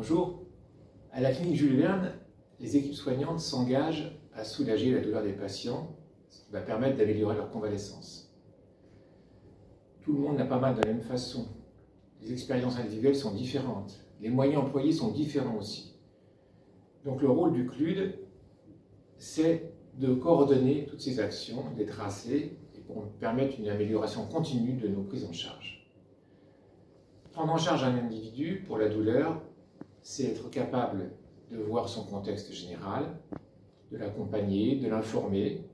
Bonjour. À la clinique Jules Verne, les équipes soignantes s'engagent à soulager la douleur des patients, ce qui va permettre d'améliorer leur convalescence. Tout le monde n'a pas mal de la même façon. Les expériences individuelles sont différentes. Les moyens employés sont différents aussi. Donc le rôle du CLUD, c'est de coordonner toutes ces actions, de les tracer, et pour permettre une amélioration continue de nos prises en charge. Prendre en charge un individu pour la douleur, c'est être capable de voir son contexte général, de l'accompagner, de l'informer.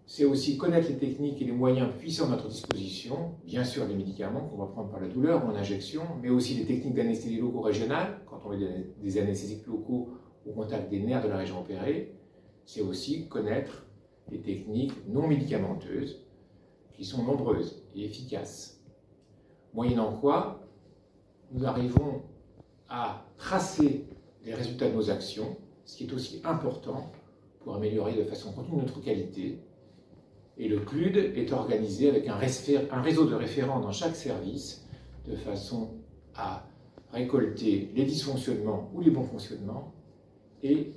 C'est aussi connaître les techniques et les moyens puissants à notre disposition, bien sûr les médicaments qu'on va prendre par la douleur ou en injection, mais aussi les techniques d'anesthésie locaux-régionale, quand on met des anesthésiques locaux au contact des nerfs de la région opérée. C'est aussi connaître les techniques non médicamenteuses, qui sont nombreuses et efficaces. Moyennant quoi, nous arrivons à tracer les résultats de nos actions, ce qui est aussi important pour améliorer de façon continue notre qualité. Et le CLUD est organisé avec un réseau de référents dans chaque service, de façon à récolter les dysfonctionnements ou les bons fonctionnements et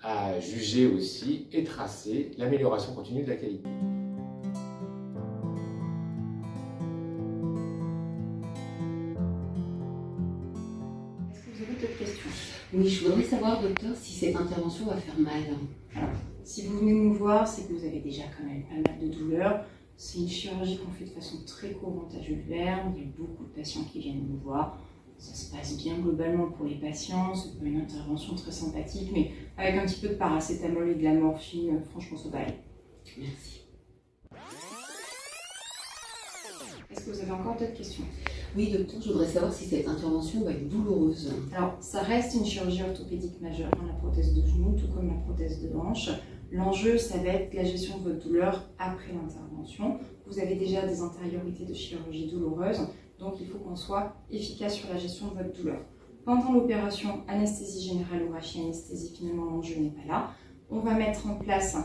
à juger aussi et tracer l'amélioration continue de la qualité. Oui, je voudrais savoir, docteur, si cette intervention va faire mal. Alors, si vous venez nous voir, c'est que vous avez déjà quand même pas mal de douleurs. C'est une chirurgie qu'on fait de façon très courante à Jules Verne. Il y a beaucoup de patients qui viennent nous voir. Ça se passe bien globalement pour les patients. C'est pas une intervention très sympathique, mais avec un petit peu de paracétamol et de la morphine, franchement, ça va aller. Merci. Est-ce que vous avez encore d'autres questions? Oui, docteur, je voudrais savoir si cette intervention va être douloureuse. Alors, ça reste une chirurgie orthopédique majeure, la prothèse de genou, tout comme la prothèse de hanche. L'enjeu, ça va être la gestion de votre douleur après l'intervention. Vous avez déjà des antériorités de chirurgie douloureuse, donc il faut qu'on soit efficace sur la gestion de votre douleur. Pendant l'opération, anesthésie générale ou rachianesthésie, finalement, l'enjeu n'est pas là. On va mettre en place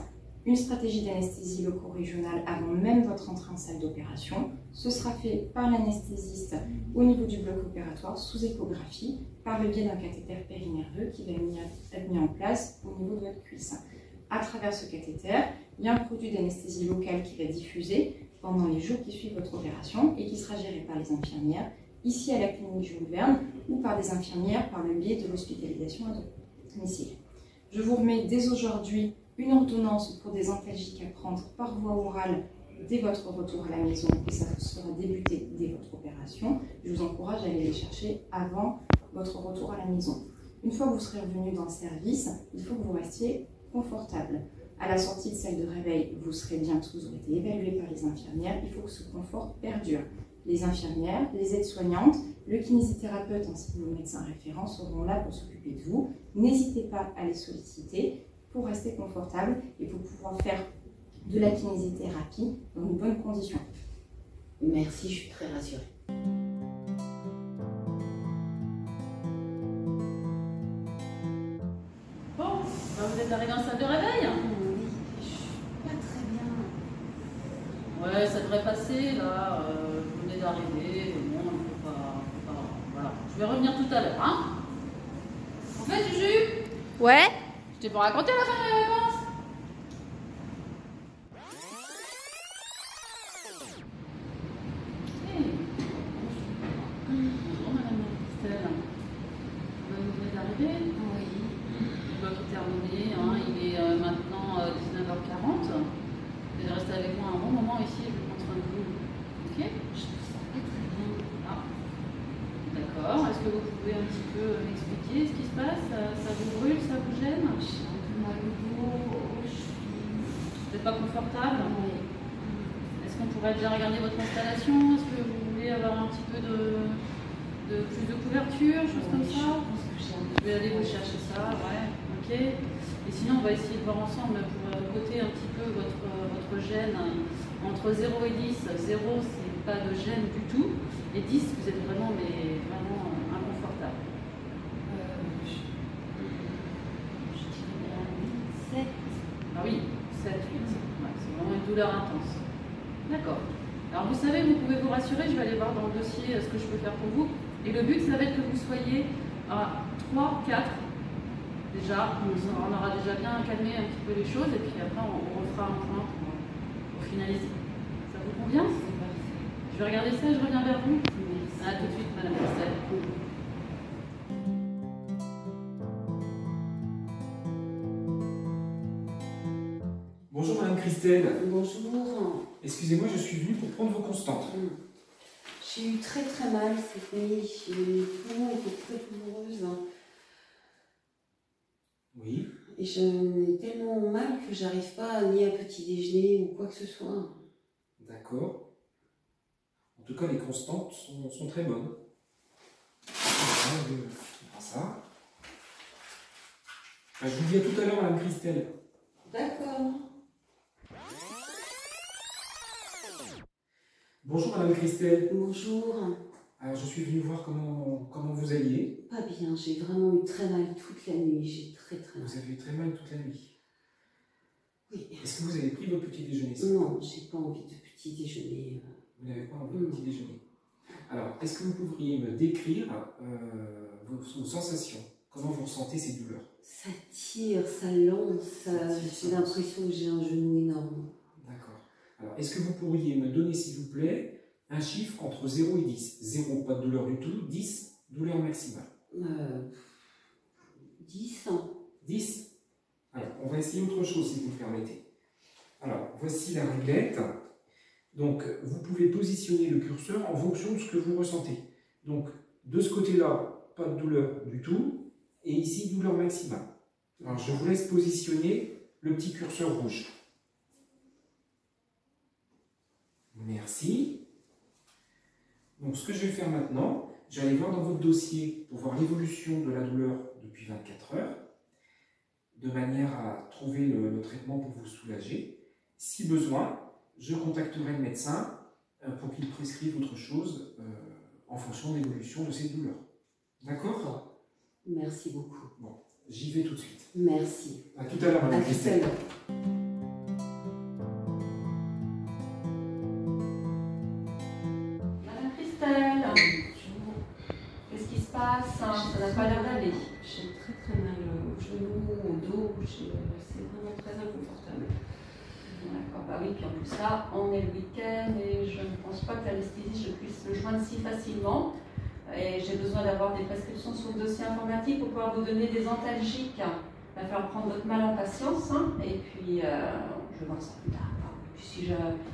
une stratégie d'anesthésie locaux-régionale avant même votre entrée en salle d'opération. Ce sera fait par l'anesthésiste au niveau du bloc opératoire sous échographie par le biais d'un cathéter périnerveux qui va être mis en place au niveau de votre cuisse. À travers ce cathéter, il y a un produit d'anesthésie locale qui va diffuser pendant les jours qui suivent votre opération et qui sera géré par les infirmières ici à la clinique Jules Verne ou par des infirmières par le biais de l'hospitalisation à domicile. Je vous remets dès aujourd'hui une ordonnance pour des antalgiques à prendre par voie orale dès votre retour à la maison et ça sera débuté dès votre opération. Je vous encourage à aller les chercher avant votre retour à la maison. Une fois que vous serez revenu dans le service, il faut que vous restiez confortable. À la sortie de salle de réveil, vous serez bien tous, vous aurez été évalués par les infirmières, il faut que ce confort perdure. Les infirmières, les aides-soignantes, le kinésithérapeute ainsi que vos médecins référents seront là pour s'occuper de vous. N'hésitez pas à les solliciter pour rester confortable et pour pouvoir faire de la kinésithérapie dans de bonnes conditions. Merci, je suis très rassurée. Bon, vous êtes arrivé en salle de réveil? Oui, je suis pas très bien. Ouais, ça devrait passer, là. Vous venez d'arriver, bon, faut pas, voilà. Je vais revenir tout à l'heure, hein. En fait, Juju? Ouais? Je t'ai pas raconté la fin de mes vacances? Bonjour, madame Christelle. Vous venez d'arriver? Oui. Je dois tout terminer, hein. Il est maintenant 19h40. Vous allez rester avec moi un bon moment ici, je vais prendre soin de vous. Ok? Je me sens pas très bien. Ah. D'accord. Est-ce que vous pouvez un petit peu m'expliquer ce qui se passe? Ça vous brûle, ça vous gêne? J'ai un peu mal au dos, aux chevilles. Vous n'êtes pas confortable? Oui. Est-ce qu'on pourrait déjà regarder votre installation? Est-ce que vous voulez avoir un petit peu plus de couverture, choses comme ça? Je vais aller vous chercher ça, ouais. Ok. Et sinon, on va essayer de voir ensemble pour coter un petit peu votre gêne. Entre 0 et 10, 0 c'est pas de gêne du tout, et 10 vous êtes vraiment inconfortable. Je dirais bien 7. Ah oui, 7, 8, ouais, c'est vraiment une douleur intense. D'accord. Alors vous savez, vous pouvez vous rassurer, je vais aller voir dans le dossier ce que je peux faire pour vous. Et le but, ça va être que vous soyez 3, 4. Déjà, on aura déjà bien calmé un petit peu les choses et puis après on refera un point pour finaliser. Ça vous convient? C'est parfait. Je vais regarder ça et je reviens vers vous. Merci. À tout de suite, Madame Christelle. Bonjour Madame Christelle. Bonjour. Excusez-moi, je suis venu pour prendre vos constantes. J'ai eu très très mal cette nuit. Mes poumons étaient très douloureuses. Oui. Et j'ai tellement mal que j'arrive pas ni à petit déjeuner ou quoi que ce soit. D'accord. En tout cas, les constantes sont très bonnes. On prend ça. Je vous dis à tout à l'heure, Madame Christelle. D'accord. Bonjour Madame Christelle. Bonjour. Alors je suis venu voir comment vous alliez. Pas bien, j'ai vraiment eu très mal toute la nuit. J'ai très mal. Vous avez eu très mal toute la nuit. Oui. Est-ce que vous avez pris votre petit déjeuner ce Non, matin? j'ai pas envie de petit déjeuner. Vous n'avez pas envie de petit déjeuner. Alors, est-ce que vous pourriez me décrire vos sensations? Comment vous ressentez ces douleurs? Ça tire, ça lance, Ça tire, j'ai l'impression que j'ai un genou énorme. D'accord. Alors, est-ce que vous pourriez me donner, s'il vous plaît, un chiffre entre 0 et 10? 0, pas de douleur du tout. 10, douleur maximale. 10. 10. Alors, on va essayer autre chose, si vous me permettez. Alors, voici la réglette. Donc, vous pouvez positionner le curseur en fonction de ce que vous ressentez. Donc, de ce côté-là, pas de douleur du tout. Et ici, douleur maximale. Alors, je vous laisse positionner le petit curseur rouge. Merci. Donc, ce que je vais faire maintenant, j'allais voir dans votre dossier pour voir l'évolution de la douleur depuis 24 heures, de manière à trouver le traitement pour vous soulager. Si besoin, je contacterai le médecin pour qu'il prescrive autre chose en fonction de l'évolution de ces douleurs. D'accord? Merci beaucoup. Bon, j'y vais tout de suite. Merci. À tout à l'heure, Madame À tout à Christelle. l'heure. Madame Christelle, qu'est-ce qui se passe? Ça n'a pas l'air d'aller. J'ai très mal au genou, au dos. C'est vraiment très inconfortable. D'accord, bah oui, puis en plus là, on est le week-end et je ne pense pas que l'anesthésiste, je puisse le joindre si facilement. Et j'ai besoin d'avoir des prescriptions sur le dossier informatique pour pouvoir vous donner des antalgiques. Il va falloir prendre votre mal en patience, hein, et puis je vais voir ça plus tard. Et puis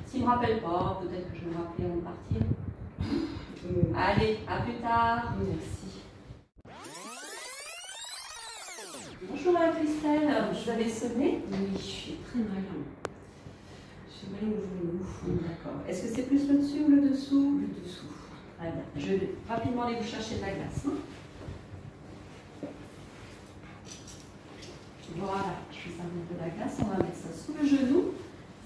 s'il ne me rappelle pas, peut-être que je vais me rappeler avant de partir. Allez, à plus tard. Merci. Bonjour Madame Christelle, vous avez sonné? Oui, j'ai très mal. J'ai mal au genou. D'accord. Est-ce que c'est plus le dessus ou le dessous? Le dessous. Très bien. Je vais rapidement aller vous chercher de la glace. Hein. Voilà, je vous serve un peu de la glace. On va mettre ça sous le genou.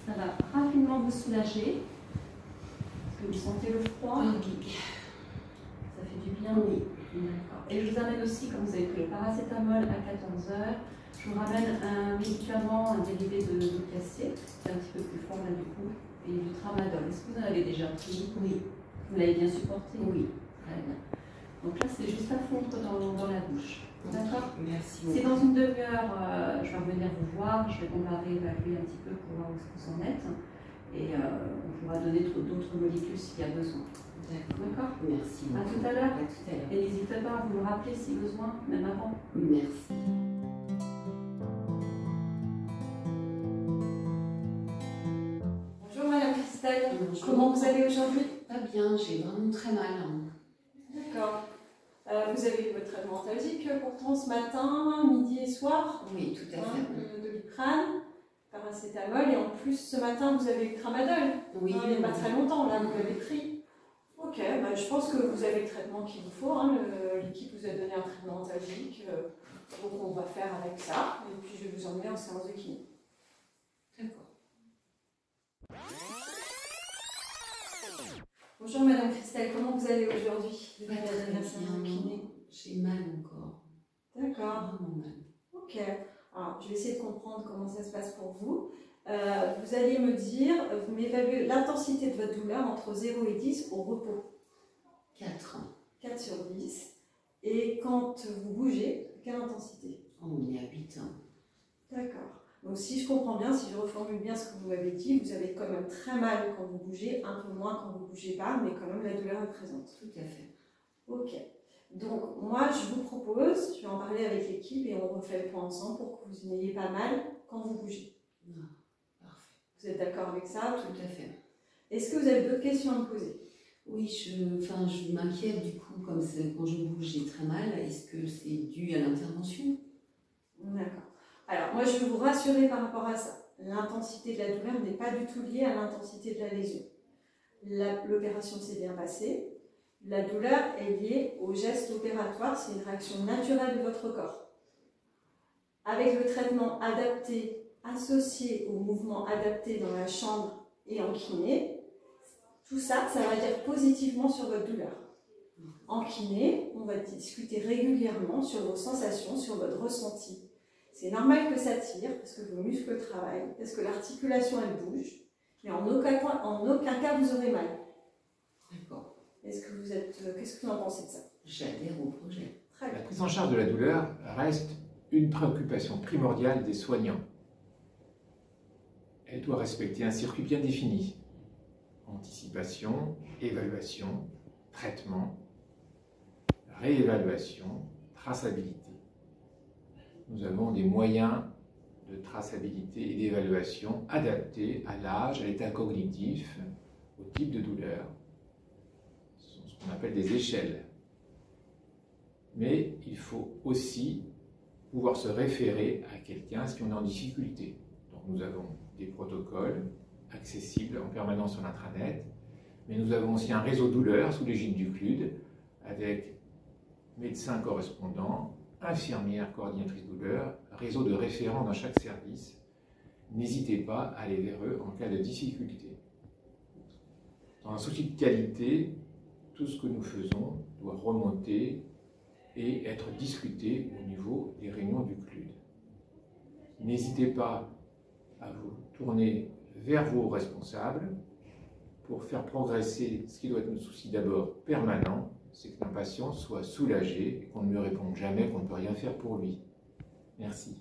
Ça va rapidement vous soulager. Est-ce que vous sentez le froid? Oui. Ça fait du bien? Oui. D'accord. Et je vous amène aussi, comme vous avez pris le paracétamol à 14 h, je vous ramène un médicament, un dérivé de l'opiacé, c'est un petit peu plus fort là du coup, et du tramadol. Est-ce que vous en avez déjà pris? Oui. Vous l'avez bien supporté? Oui. Très bien. Donc là, c'est juste à fondre dans la bouche. D'accord? Merci C'est beaucoup. dans une demi-heure, je vais revenir vous voir, on va réévaluer un petit peu pour voir où vous en êtes. Et on pourra donner d'autres molécules s'il y a besoin. D'accord? Merci beaucoup. À tout à l'heure. À tout à l'heure. Et n'hésitez pas à vous me rappeler si besoin, même avant. Merci. Bonjour Madame Christelle, Bonjour. comment vous allez aujourd'hui? Pas bien, j'ai vraiment très mal. D'accord. Vous avez eu votre traitement antalgique pourtant ce matin, midi et soir, Oui, tout à fait. de Doliprane, paracétamol, et en plus ce matin vous avez eu le tramadol. Oui. Il n'y a pas très longtemps, là, vous l'avez pris. Ok, bah, je pense que vous avez le traitement qu'il vous faut. Hein. L'équipe vous a donné un traitement antalgique, donc on va faire avec ça. Et puis je vais vous emmener en séance de kiné. D'accord. Bonjour Madame Christelle, comment vous allez aujourd'hui? Pas très bien. J'ai mal encore. D'accord. Vraiment mal. Ok. Alors, je vais essayer de comprendre comment ça se passe pour vous. Vous allez me dire, vous m'évaluez l'intensité de votre douleur entre 0 et 10 au repos. 4. 4 sur 10. Et quand vous bougez, quelle intensité? On est à 8 ans. D'accord. Donc si je comprends bien, si je reformule bien ce que vous m'avez dit, vous avez quand même très mal quand vous bougez, un peu moins quand vous ne bougez pas, mais quand même la douleur est présente. Tout à fait. Ok. Donc moi je vous propose, je vais en parler avec l'équipe et on refait le point ensemble pour que vous n'ayez pas mal quand vous bougez. Non. Parfait. Vous êtes d'accord avec ça? Tout à fait. Est-ce que vous avez d'autres questions à me poser? Oui, je m'inquiète du coup, comme quand je bouge, j'ai très mal. Est-ce que c'est dû à l'intervention? D'accord. Alors moi je vais vous rassurer par rapport à ça. L'intensité de la douleur n'est pas du tout liée à l'intensité de la lésion. L'opération s'est bien passée. La douleur est liée au geste opératoire, c'est une réaction naturelle de votre corps. Avec le traitement adapté, associé au mouvement adapté dans la chambre et en kiné, tout ça, ça va agir positivement sur votre douleur. En kiné, on va discuter régulièrement sur vos sensations, sur votre ressenti. C'est normal que ça tire, parce que vos muscles travaillent, parce que l'articulation, elle bouge, mais en aucun cas, vous aurez mal. D'accord. Qu'est-ce que vous en pensez de ça? J'adhère au projet. Très bien. La prise en charge de la douleur reste une préoccupation primordiale des soignants. Elle doit respecter un circuit bien défini. Anticipation, évaluation, traitement, réévaluation, traçabilité. Nous avons des moyens de traçabilité et d'évaluation adaptés à l'âge, à l'état cognitif, au type de douleur. Ce sont ce qu'on appelle des échelles. Mais il faut aussi pouvoir se référer à quelqu'un si on est en difficulté. Donc nous avons des protocoles accessibles en permanence sur l'intranet, mais nous avons aussi un réseau douleur sous l'égide du CLUD avec médecins correspondants, infirmières coordinatrices douleur, réseau de référents dans chaque service. N'hésitez pas à aller vers eux en cas de difficulté. Dans un souci de qualité, tout ce que nous faisons doit remonter et être discuté au niveau des réunions du CLUD. N'hésitez pas à vous tourner vers vos responsables pour faire progresser ce qui doit être notre souci d'abord permanent, c'est que nos patients soient soulagés et qu'on ne lui réponde jamais qu'on ne peut rien faire pour lui. Merci.